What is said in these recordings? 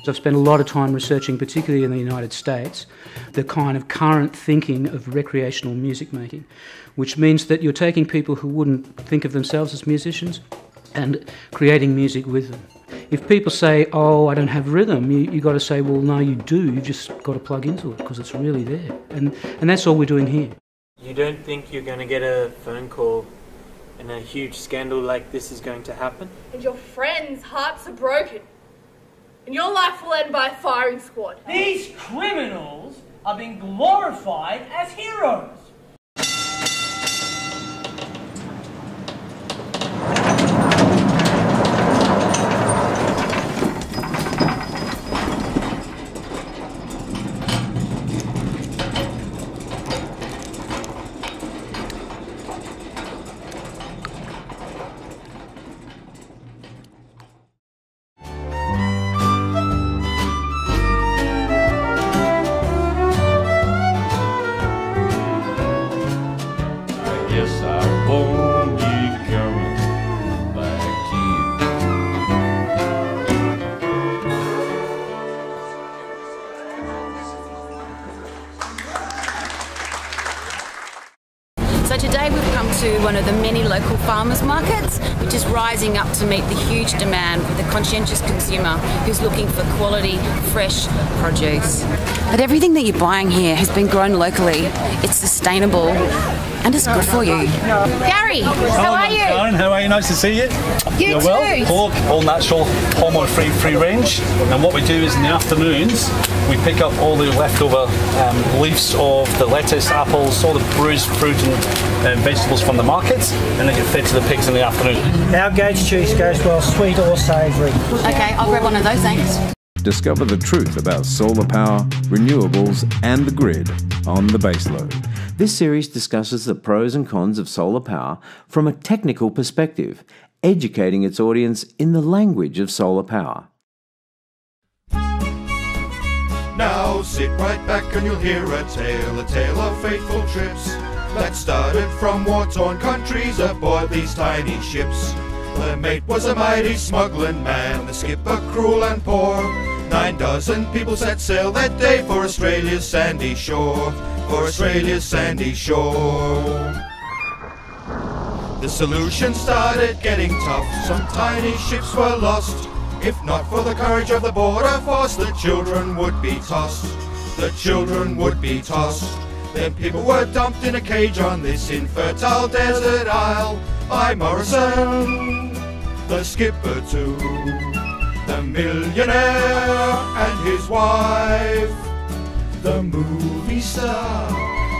So I've spent a lot of time researching, particularly in the United States, the kind of current thinking of recreational music making, which means that you're taking people who wouldn't think of themselves as musicians and creating music with them. If people say, oh, I don't have rhythm, you got to say, well, no, you do. You've just got to plug into it because it's really there. And that's all we're doing here. You don't think you're going to get a phone call and a huge scandal like this is going to happen? And your friends' hearts are broken. And your life will end by a firing squad. These criminals are being glorified as heroes. So today we've come to one of the many local farmers markets, which is rising up to meet the huge demand for the conscientious consumer who's looking for quality, fresh produce. But everything that you're buying here has been grown locally. It's sustainable and it's good for you. Gary, how are you? Karen, how are you? Nice to see you. You too. Well, pork, all natural, hormone-free, free range. And what we do is in the afternoons, we pick up all the leftover leaves of the lettuce, apples, all the bruised fruit and vegetables from the markets, and they get fed to the pigs in the afternoon. Our goat's cheese goes well, sweet or savoury. Okay, I'll grab one of those, thanks. Discover the truth about solar power, renewables and the grid on The Baseload. This series discusses the pros and cons of solar power from a technical perspective, educating its audience in the language of solar power. Now sit right back and you'll hear a tale of faithful trips that started from war-torn countries aboard these tiny ships. The mate was a mighty smuggling man, the skipper cruel and poor. 9 people set sail that day for Australia's sandy shore, for Australia's sandy shore. The solution started getting tough, some tiny ships were lost. If not for the courage of the border force, the children would be tossed, the children would be tossed. Then people were dumped in a cage on this infertile desert isle by Morrison, the skipper too, the millionaire and his wife, the movie star,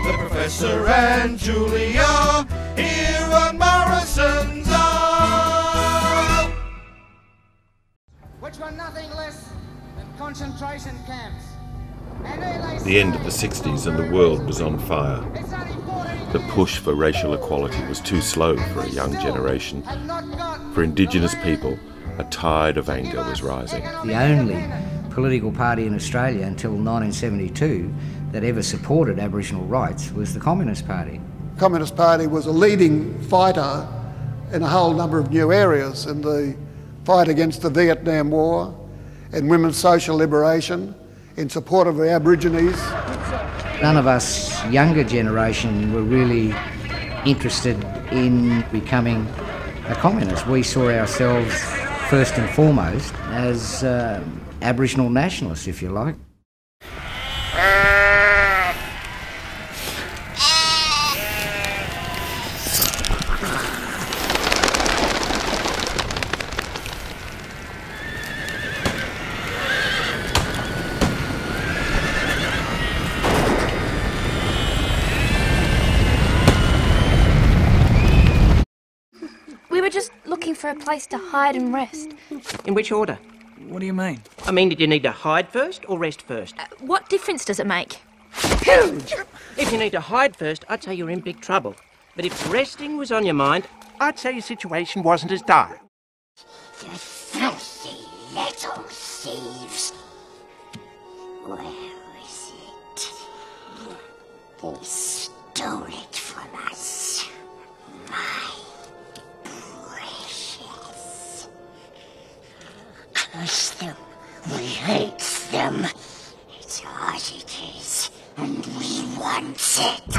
the professor and Julia, here on Morrison's Isle. Which were nothing less than concentration camps. The end of the 60s and the world was on fire. The push for racial equality was too slow for a young generation. For Indigenous people, a tide of anger was rising. The only political party in Australia until 1972 that ever supported Aboriginal rights was the Communist Party. The Communist Party was a leading fighter in a whole number of new areas, in the fight against the Vietnam War, in women's social liberation, in support of the Aborigines. None of us younger generation were really interested in becoming a communist. We saw ourselves first and foremost as Aboriginal nationalists, if you like. We were just looking for a place to hide and rest. In which order? What do you mean? I mean, did you need to hide first or rest first? What difference does it make? Huge! If you need to hide first, I'd say you're in big trouble. But if resting was on your mind, I'd say your situation wasn't as dire. You filthy little thieves. Where is it? They stole it from us. My precious. Curse them We hate them. It's ours it is, and we want it.